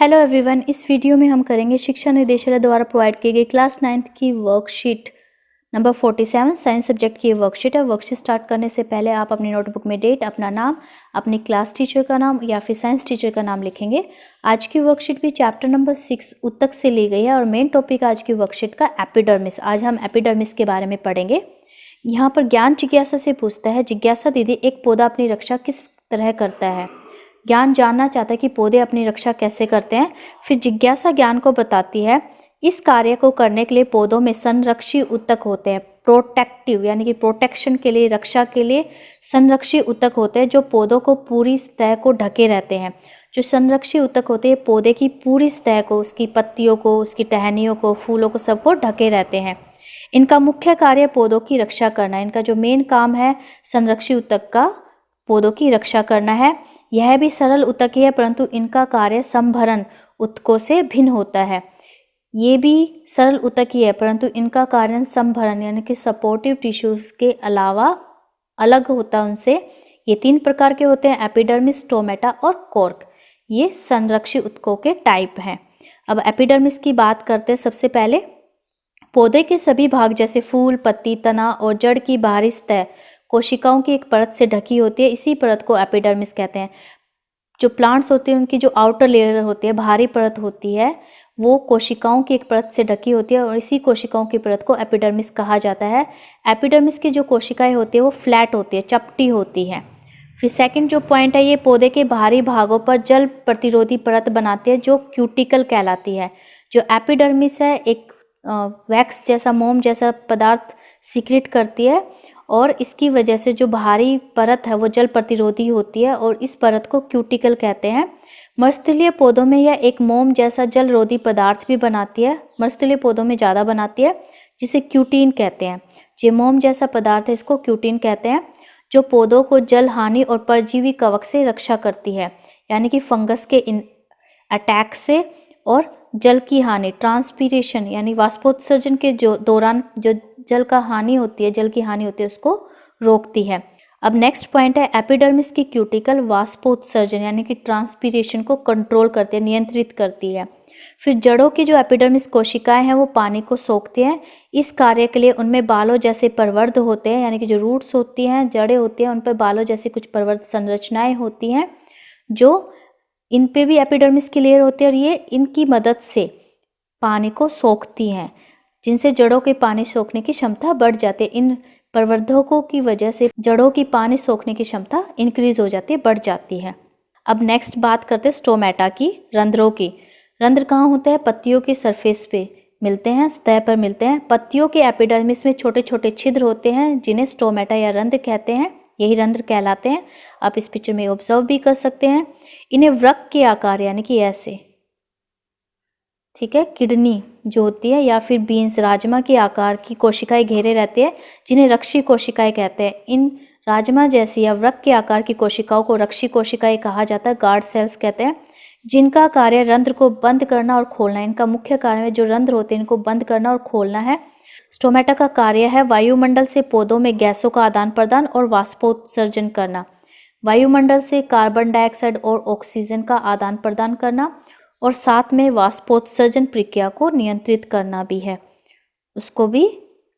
Hello everyone, इस video में हम करेंगे शिक्षा निदेशालय द्वारा प्रोवाइड की गई क्लास 9th की वर्कशीट नंबर 47 साइंस सब्जेक्ट की वर्कशीट है। वर्कशीट स्टार्ट करने से पहले आप अपनी नोटबुक में डेट, अपना नाम, अपनी क्लास टीचर का नाम या फिर साइंस टीचर का नाम लिखेंगे। आज की वर्कशीट भी चैप्टर नंबर 6 उत्तक से ली गई है और मेन टॉपिक आज की वर्कशीट का एपिडर्मिस। आज हम एपिडर्मिस के बारे में पढ़ेंगे। यहाँ पर ज्ञान जिज्ञासा से पूछता है, जिज्ञासा दीदी एक पौधा अपनी रक्षा किस तरह करता है। ज्ञान जानना चाहता है कि पौधे अपनी रक्षा कैसे करते हैं। फिर जिज्ञासा ज्ञान को बताती है इस कार्य को करने के लिए पौधों में संरक्षी ऊतक होते हैं। प्रोटेक्टिव यानी कि प्रोटेक्शन के लिए, रक्षा के लिए संरक्षी ऊतक होते हैं जो पौधों को पूरी सतह को ढके रहते हैं। जो संरक्षी ऊतक होते हैं पौधे की पूरी सतह को, उसकी पत्तियों को, उसकी टहनियों को, फूलों को, सबको ढके रहते हैं। इनका मुख्य कार्य पौधों की रक्षा करना है। इनका जो मेन काम है संरक्षी ऊतक का पौधों की रक्षा करना है। यह भी सरल ऊतक ही है परंतु इनका कार्य संभरण ऊतकों से भिन्न होता है। ये भी सरल ऊतक ही है परंतु इनका कार्य संभरण यानी कि सपोर्टिव टिश्यूज के अलावा अलग होता है उनसे। ये 3 प्रकार के होते हैं, एपिडर्मिस, स्टोमेटा और कॉर्क। ये संरक्षी ऊतकों के टाइप हैं। अब एपिडर्मिस की बात करते हैं। सबसे पहले पौधे के सभी भाग जैसे फूल, पत्ती, तना और जड़ की बाहरी सतह कोशिकाओं की एक परत से ढकी होती है। इसी परत को एपिडर्मिस कहते हैं। जो प्लांट्स होते हैं उनकी जो आउटर लेयर होती है, बाहरी परत होती है, वो कोशिकाओं की एक परत से ढकी होती है और इसी कोशिकाओं की परत को एपिडर्मिस कहा जाता है। एपिडर्मिस की जो कोशिकाएं होती है वो फ्लैट होती है, चपटी होती है। फिर सेकंड जो पॉइंट है, ये पौधे के बाहरी भागों पर जल प्रतिरोधी परत बनाती है जो क्यूटिकल कहलाती है। जो एपिडर्मिस है एक वैक्स जैसा, मोम जैसा पदार्थ सीक्रेट करती है और इसकी वजह से जो बाहरी परत है वो जल प्रतिरोधी होती है और इस परत को क्यूटिकल कहते हैं। मर्स्थलीय पौधों में यह एक मोम जैसा जलरोधी पदार्थ भी बनाती है। मर्स्थलीय पौधों में ज़्यादा बनाती है जिसे क्यूटीन कहते हैं। ये मोम जैसा पदार्थ है, इसको क्यूटीन कहते हैं, जो पौधों को जल हानि और परजीवी कवक से रक्षा करती है यानी कि फंगस के अटैक से और जल की हानि, ट्रांसपीरेशन यानी वाष्पोत्सर्जन के जो दौरान जो जल की हानि होती है उसको रोकती है। अब नेक्स्ट पॉइंट है, एपिडर्मिस की क्यूटिकल वाष्पोत्सर्जन यानी कि ट्रांसपीरेशन को कंट्रोल करती है, नियंत्रित करती है। फिर जड़ों की जो एपिडर्मिस कोशिकाएं हैं वो पानी को सोखती हैं। इस कार्य के लिए उनमें बालों जैसे प्रवर्ध होते हैं यानी कि जो रूट्स होती हैं, जड़ें होती हैं, उन पर बालों जैसी कुछ प्रवर्ध संरचनाएं होती हैं जो इन पे भी एपिडर्मिस की लेयर होती है और ये इनकी मदद से पानी को सोखती हैं, जिनसे जड़ों के पानी सोखने की क्षमता बढ़ जाती है। इन प्रवर्धकों की वजह से जड़ों की पानी सोखने की क्षमता इंक्रीज हो जाती है, बढ़ जाती है। अब नेक्स्ट बात करते हैं स्टोमेटा की, रंध्रों की। रंध्र कहाँ होते हैं? पत्तियों के सरफेस पे मिलते हैं, सतह पर मिलते हैं। पत्तियों के एपिडर्मिस में छोटे छोटे छिद्र होते हैं जिन्हें स्टोमेटा या रंध्र कहते हैं। यही रंध्र कहलाते हैं। आप इस पिक्चर में ऑब्जर्व भी कर सकते हैं। इन्हें वृक्क के आकार यानी कि ऐसे, ठीक है, किडनी जो होती है या फिर बीन्स, राजमा के आकार की कोशिकाएं घेरे रहती है जिन्हें रक्षी कोशिकाएं कहते हैं। इन राजमा जैसी या वृक्क के आकार की कोशिकाओं को रक्षी कोशिकाएं कहा जाता है, गार्ड सेल्स कहते हैं, जिनका कार्य रंध्र को बंद करना और खोलना। इनका मुख्य कार्य है जो रंध्र होते हैं इनको बंद करना और खोलना है। स्टोमेटा का कार्य है वायुमंडल से पौधों में गैसों का आदान प्रदान और वाष्पोत्सर्जन करना। वायुमंडल से कार्बन डाइऑक्साइड और ऑक्सीजन का आदान प्रदान करना और साथ में वाष्पोत्सर्जन प्रक्रिया को नियंत्रित करना भी है, उसको भी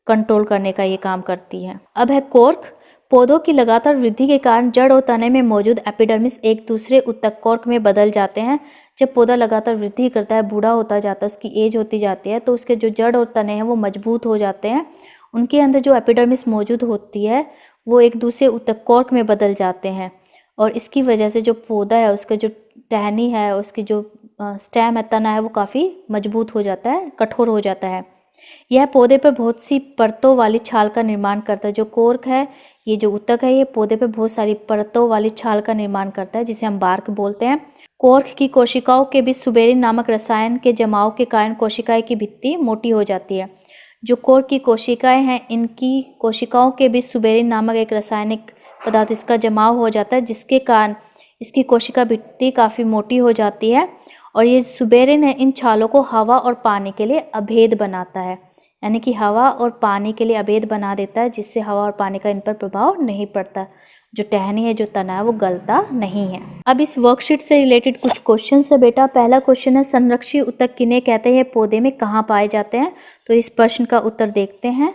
कंट्रोल करने का ये काम करती है। अब है कॉर्क। पौधों की लगातार वृद्धि के कारण जड़ और तने में मौजूद एपिडर्मिस एक दूसरे ऊतक कॉर्क में बदल जाते हैं। जब पौधा लगातार वृद्धि करता है, बूढ़ा होता जाता है, उसकी एज होती जाती है, तो उसके जो जड़ और तने हैं वो मजबूत हो जाते हैं। उनके अंदर जो एपिडर्मिस मौजूद होती है वो एक दूसरे ऊतक कॉर्क में बदल जाते हैं और इसकी वजह से जो पौधा है उसका जो टहनी है, उसकी जो स्टेम है, तना है, वो काफ़ी मजबूत हो जाता है, कठोर हो जाता है। यह पौधे पर बहुत सी परतों वाली छाल का निर्माण करता है। जो कॉर्क है, ये जो ऊतक है, ये पौधे पर बहुत सारी परतों वाली छाल का निर्माण करता है जिसे हम बार्क बोलते हैं। कॉर्क की कोशिकाओं के बीच सुबेरिन नामक रसायन के जमाव के कारण कोशिकाएं की भित्ति मोटी हो जाती है। जो कॉर्क की कोशिकाएं हैं, इनकी कोशिकाओं के बीच सुबेरिन नामक एक रासायनिक पदार्थ, इसका जमाव हो जाता है जिसके कारण इसकी कोशिका भित्ति काफ़ी मोटी हो जाती है और ये सुबेरिन है इन छालों को हवा और पानी के लिए अभेद बनाता है, यानी कि हवा और पानी के लिए अभेद बना देता है जिससे हवा और पानी का इन पर प्रभाव नहीं पड़ता। जो टहनी है, जो तना है, वो गलता नहीं है। अब इस वर्कशीट से रिलेटेड कुछ क्वेश्चन है बेटा। पहला क्वेश्चन है, संरक्षी ऊतक किन्हें कहते हैं, पौधे में कहाँ पाए जाते हैं? तो इस प्रश्न का उत्तर देखते हैं।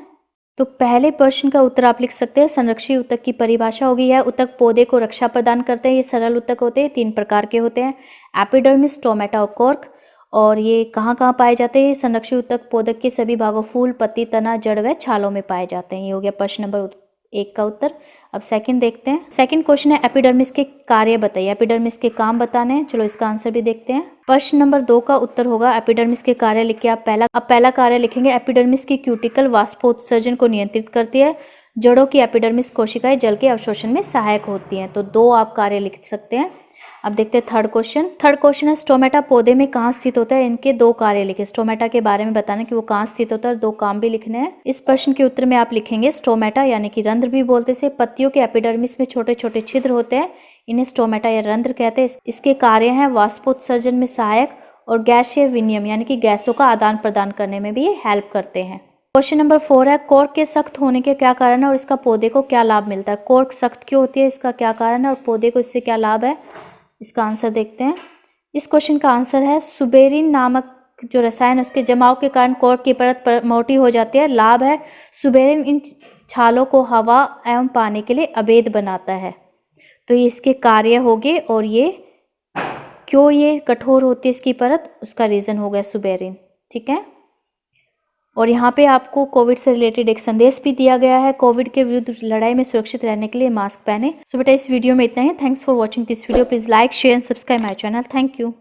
तो पहले प्रश्न का उत्तर आप लिख सकते हैं, संरक्षी ऊतक की परिभाषा होगी है, ऊतक पौधे को रक्षा प्रदान करते हैं। ये सरल ऊतक होते हैं, 3 प्रकार के होते हैं, एपिडर्मिस, स्टोमेटा और कॉर्क। और ये कहाँ कहाँ पाए जाते हैं? संरक्षी ऊतक पौधे के सभी भागों, फूल, पत्ती, तना, जड़ व छालों में पाए जाते हैं। ये हो गया प्रश्न नंबर 1 का उत्तर। अब सेकंड देखते हैं। सेकंड क्वेश्चन है, एपिडर्मिस के कार्य बताइए। एपिडर्मिस के काम बताने हैं। चलो इसका आंसर भी देखते हैं। प्रश्न नंबर 2 का उत्तर होगा, एपिडर्मिस के कार्य लिख के आप पहला कार्य लिखेंगे। एपिडर्मिस की क्यूटिकल वाष्पोत्सर्जन को नियंत्रित करती है। जड़ों की एपिडर्मिस कोशिकाएं जल के अवशोषण में सहायक होती हैं। तो 2 आप कार्य लिख सकते हैं। अब देखते हैं थर्ड क्वेश्चन। थर्ड क्वेश्चन है, स्टोमेटा पौधे में कहाँ स्थित होता है? इनके 2 कार्य लिखे। स्टोमेटा के बारे में बताना कि वो कहाँ स्थित होता है, और 2 काम भी लिखने हैं। इस प्रश्न के उत्तर में आप लिखेंगे, स्टोमेटा यानी कि रंध्र भी बोलते से, पत्तियों के एपिडर्मिस में छोटे छोटे छिद्र होते हैं, इन्हें स्टोमेटा या रंध्र कहते हैं। इसके कार्य हैं वाष्पोत्सर्जन में सहायक और गैसीय विनिमय यानी कि गैसों का आदान प्रदान करने में भी ये हेल्प करते हैं। क्वेश्चन नंबर 4 है, कॉर्क के सख्त होने के क्या कारण है और इसका पौधे को क्या लाभ मिलता है? कॉर्क सख्त क्यों होती है, इसका क्या कारण है और पौधे को इससे क्या लाभ है? इसका आंसर देखते हैं। इस क्वेश्चन का आंसर है, सुबेरिन नामक जो रसायन उसके जमाव के कारण कॉर्क की परत मोटी हो जाती है। लाभ है, सुबेरिन इन छालों को हवा एवं पानी के लिए अभेद बनाता है। तो ये इसके कार्य हो गए, और ये क्यों ये कठोर होती है इसकी परत, उसका रीजन हो गया सुबेरिन। ठीक है। और यहाँ पे आपको कोविड से रिलेटेड एक संदेश भी दिया गया है, कोविड के विरुद्ध लड़ाई में सुरक्षित रहने के लिए मास्क पहने। सो बेटा इस वीडियो में इतना ही। Thanks for watching this video. Please like, share and subscribe my channel. Thank you.